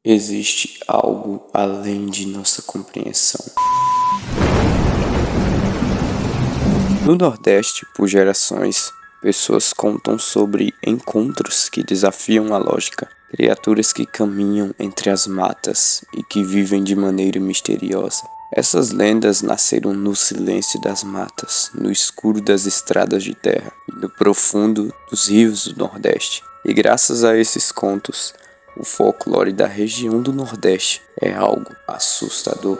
Existe algo além de nossa compreensão. No Nordeste, por gerações, pessoas contam sobre encontros que desafiam a lógica, criaturas que caminham entre as matas e que vivem de maneira misteriosa. Essas lendas nasceram no silêncio das matas, no escuro das estradas de terra e no profundo dos rios do Nordeste. E graças a esses contos, o folclore da região do Nordeste é algo assustador.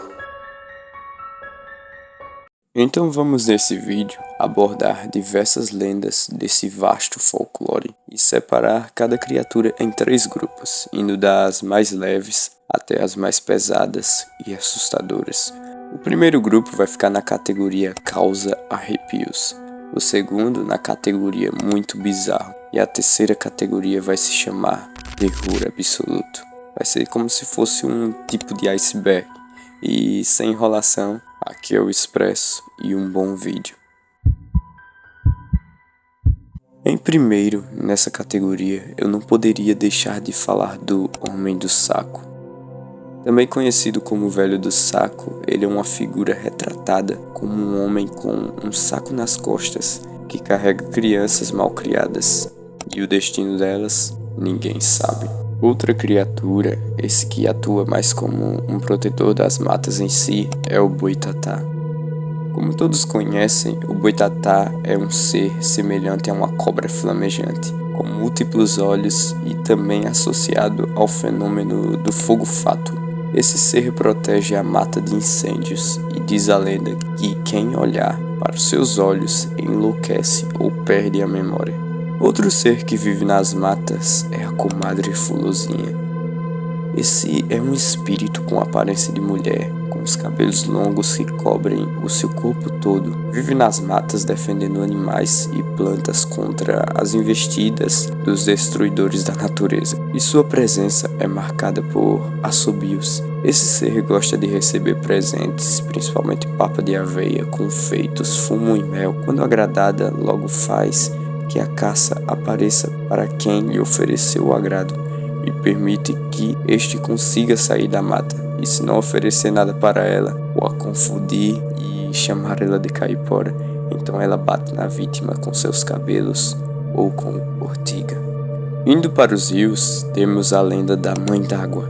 Então vamos nesse vídeo abordar diversas lendas desse vasto folclore e separar cada criatura em 3 grupos, indo das mais leves até as mais pesadas e assustadoras. O primeiro grupo vai ficar na categoria causa arrepios, o segundo na categoria muito bizarro e a terceira categoria vai se chamar terror absoluto. Vai ser como se fosse um tipo de iceberg e sem enrolação, aqui é o expresso e um bom vídeo. Em primeiro, nessa categoria, eu não poderia deixar de falar do Homem do Saco. Também conhecido como o Velho do Saco, ele é uma figura retratada como um homem com um saco nas costas que carrega crianças mal criadas, e o destino delas ninguém sabe. Outra criatura, esse que atua mais como um protetor das matas em si, é o Boitatá. Como todos conhecem, o Boitatá é um ser semelhante a uma cobra flamejante, com múltiplos olhos e também associado ao fenômeno do fogo fátuo. Esse ser protege a mata de incêndios e diz a lenda que quem olhar para os seus olhos enlouquece ou perde a memória. Outro ser que vive nas matas é a comadre Fulozinha. Esse é um espírito com aparência de mulher, com os cabelos longos que cobrem o seu corpo todo. Vive nas matas defendendo animais e plantas contra as investidas dos destruidores da natureza. E sua presença é marcada por assobios. Esse ser gosta de receber presentes, principalmente papa de aveia, confeitos, fumo e mel. Quando agradada, logo faz que a caça apareça para quem lhe ofereceu o agrado e permite que este consiga sair da mata, e se não oferecer nada para ela, ou a confundir e chamar ela de caipora, então ela bate na vítima com seus cabelos ou com ortiga. Indo para os rios, temos a lenda da Mãe d'Água.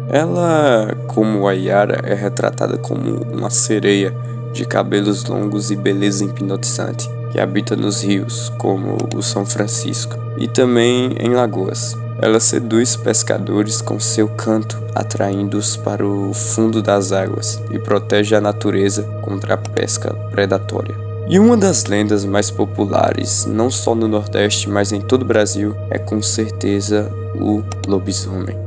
Ela, como a Yara, é retratada como uma sereia de cabelos longos e beleza hipnotizante, que habita nos rios, como o São Francisco, e também em lagoas. Ela seduz pescadores com seu canto, atraindo-os para o fundo das águas, e protege a natureza contra a pesca predatória. E uma das lendas mais populares, não só no Nordeste, mas em todo o Brasil, é com certeza o lobisomem.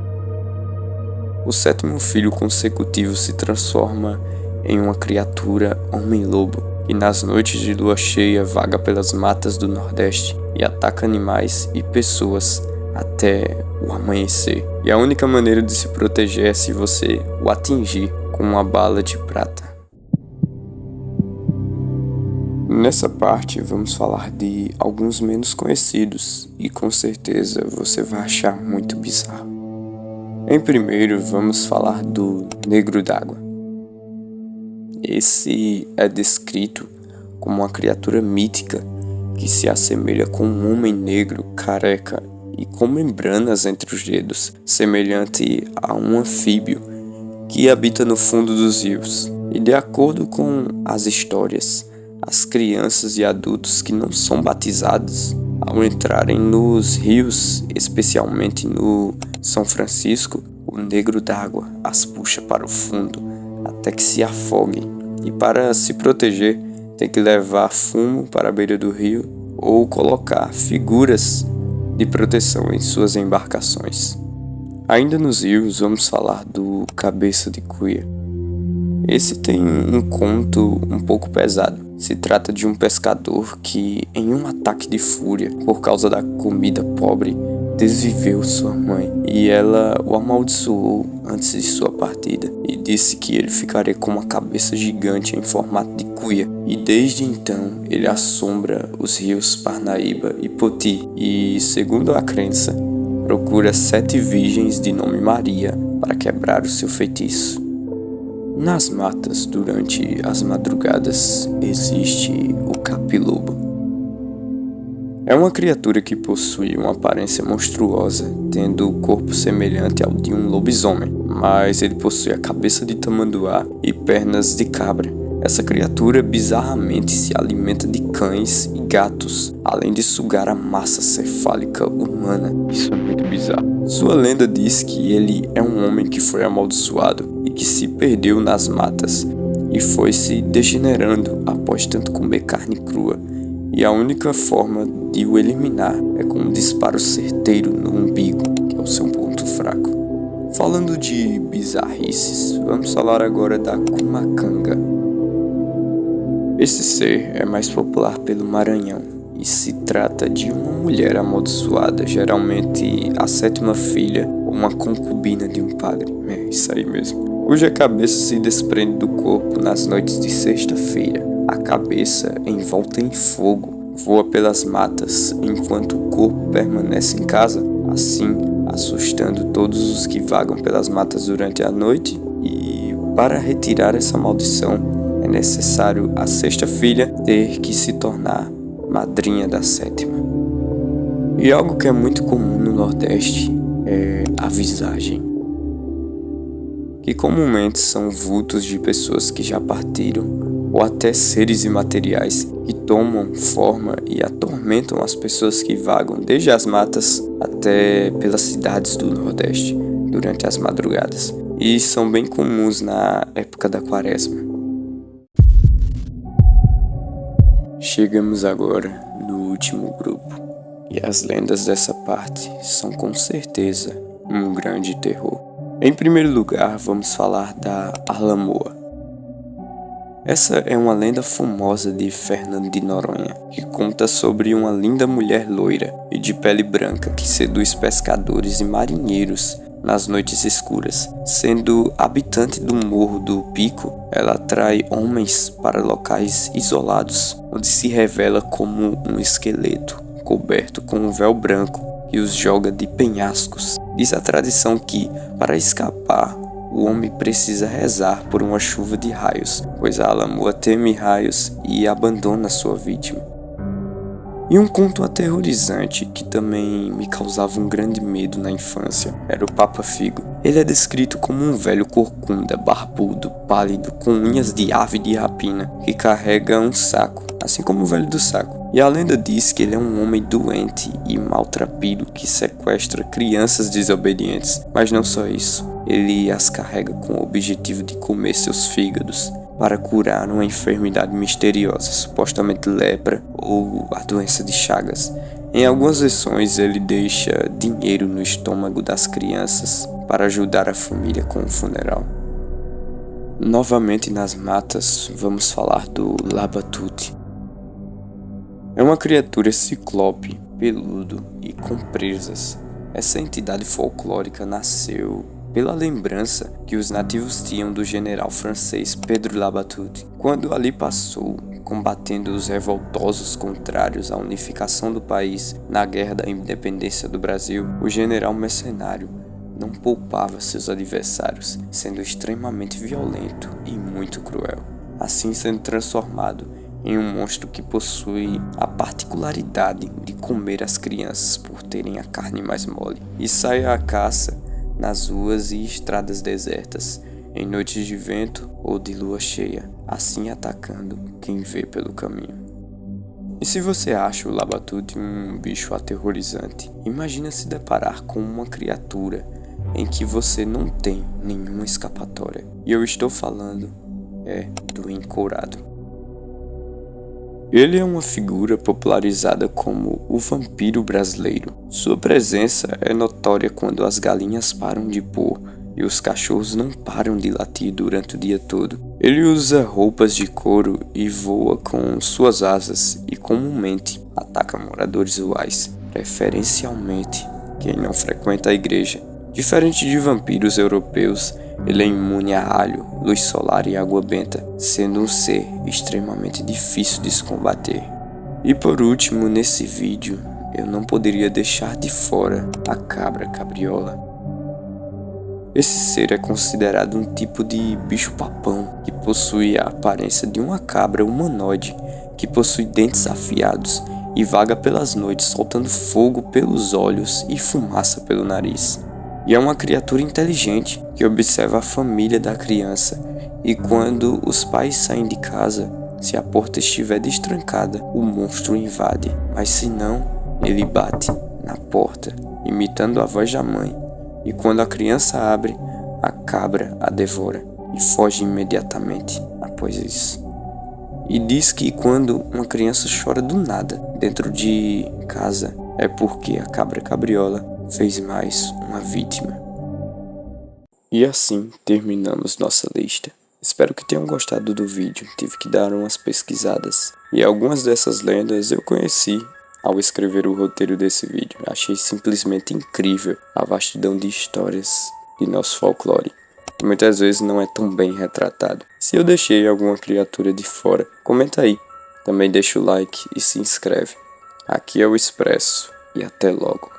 O 7º filho consecutivo se transforma em uma criatura homem-lobo, e nas noites de lua cheia vaga pelas matas do Nordeste e ataca animais e pessoas até o amanhecer. E a única maneira de se proteger é se você o atingir com uma bala de prata. Nessa parte vamos falar de alguns menos conhecidos e com certeza você vai achar muito bizarro. Em primeiro vamos falar do Negro d'Água. Esse é descrito como uma criatura mítica que se assemelha com um homem negro, careca e com membranas entre os dedos, semelhante a um anfíbio que habita no fundo dos rios. E de acordo com as histórias, as crianças e adultos que não são batizados, ao entrarem nos rios, especialmente no São Francisco, o Negro d'Água as puxa para o fundo até que se afoguem, e para se proteger tem que levar fumo para a beira do rio ou colocar figuras de proteção em suas embarcações. Ainda nos rios vamos falar do Cabeça de Cuia. Esse tem um conto um pouco pesado. Se trata de um pescador que, em um ataque de fúria por causa da comida pobre, desviveu sua mãe e ela o amaldiçoou antes de sua partida e disse que ele ficaria com uma cabeça gigante em formato de cuia, e desde então ele assombra os rios Parnaíba e Poti, e segundo a crença, procura 7 virgens de nome Maria para quebrar o seu feitiço. Nas matas, durante as madrugadas, existe o Capilobo. É uma criatura que possui uma aparência monstruosa, tendo o corpo semelhante ao de um lobisomem, mas ele possui a cabeça de tamanduá e pernas de cabra. Essa criatura bizarramente se alimenta de cães e gatos, além de sugar a massa cefálica humana. Isso é muito bizarro. Sua lenda diz que ele é um homem que foi amaldiçoado e que se perdeu nas matas e foi se degenerando após tanto comer carne crua. E a única forma de o eliminar é com um disparo certeiro no umbigo, que é o seu ponto fraco. Falando de bizarrices, vamos falar agora da Cumacanga. Esse ser é mais popular pelo Maranhão e se trata de uma mulher amaldiçoada, geralmente a 7ª filha ou uma concubina de um padre, é isso aí mesmo, cuja cabeça se desprende do corpo nas noites de sexta-feira. A cabeça, envolta em fogo, voa pelas matas enquanto o corpo permanece em casa, assim assustando todos os que vagam pelas matas durante a noite. E para retirar essa maldição, é necessário a 6ª filha ter que se tornar madrinha da 7ª. E algo que é muito comum no Nordeste é a visagem, que comumente são vultos de pessoas que já partiram, ou até seres imateriais que tomam forma e atormentam as pessoas que vagam desde as matas até pelas cidades do Nordeste durante as madrugadas, e são bem comuns na época da Quaresma. Chegamos agora no último grupo, e as lendas dessa parte são com certeza um grande terror. Em primeiro lugar, vamos falar da Alamoa. Essa é uma lenda famosa de Fernando de Noronha, que conta sobre uma linda mulher loira e de pele branca que seduz pescadores e marinheiros nas noites escuras. Sendo habitante do Morro do Pico, ela atrai homens para locais isolados, onde se revela como um esqueleto coberto com um véu branco que os joga de penhascos. Diz a tradição que, para escapar, o homem precisa rezar por uma chuva de raios, pois a Alamoa teme raios e abandona sua vítima. E um conto aterrorizante que também me causava um grande medo na infância era o Papa Figo. Ele é descrito como um velho corcunda, barbudo, pálido, com unhas de ave de rapina, que carrega um saco, assim como o velho do saco. E a lenda diz que ele é um homem doente e maltrapilho que sequestra crianças desobedientes. Mas não só isso, ele as carrega com o objetivo de comer seus fígados para curar uma enfermidade misteriosa, supostamente lepra ou a doença de Chagas. Em algumas versões, ele deixa dinheiro no estômago das crianças para ajudar a família com o funeral. Novamente nas matas, vamos falar do Labatut. É uma criatura ciclope, peludo e com presas. Essa entidade folclórica nasceu pela lembrança que os nativos tinham do general francês Pedro Labatut, quando ali passou, combatendo os revoltosos contrários à unificação do país na Guerra da Independência do Brasil. O general mercenário não poupava seus adversários, sendo extremamente violento e muito cruel, assim sendo transformado em um monstro que possui a particularidade de comer as crianças por terem a carne mais mole, e sai à caça nas ruas e estradas desertas, em noites de vento ou de lua cheia, assim atacando quem vê pelo caminho. E se você acha o Labatut um bicho aterrorizante, imagina se deparar com uma criatura em que você não tem nenhuma escapatória. E eu estou falando do Encourado. Ele é uma figura popularizada como o vampiro brasileiro. Sua presença é notória quando as galinhas param de pôr e os cachorros não param de latir durante o dia todo. Ele usa roupas de couro e voa com suas asas e comumente ataca moradores rurais, preferencialmente quem não frequenta a igreja. Diferente de vampiros europeus, ele é imune a alho, luz solar e água benta, sendo um ser extremamente difícil de se combater. E por último, nesse vídeo, eu não poderia deixar de fora a cabra cabriola. Esse ser é considerado um tipo de bicho-papão que possui a aparência de uma cabra humanoide que possui dentes afiados e vaga pelas noites soltando fogo pelos olhos e fumaça pelo nariz. E é uma criatura inteligente que observa a família da criança e quando os pais saem de casa, se a porta estiver destrancada, o monstro invade, mas se não, ele bate na porta, imitando a voz da mãe, e quando a criança abre, a cabra a devora e foge imediatamente após isso. E diz que quando uma criança chora do nada dentro de casa, é porque a cabra cabriola fez mais uma vítima. E assim terminamos nossa lista. Espero que tenham gostado do vídeo, tive que dar umas pesquisadas. E algumas dessas lendas eu conheci ao escrever o roteiro desse vídeo. Achei simplesmente incrível a vastidão de histórias de nosso folclore. E muitas vezes não é tão bem retratado. Se eu deixei alguma criatura de fora, comenta aí. Também deixa o like e se inscreve. Aqui é o Expresso e até logo.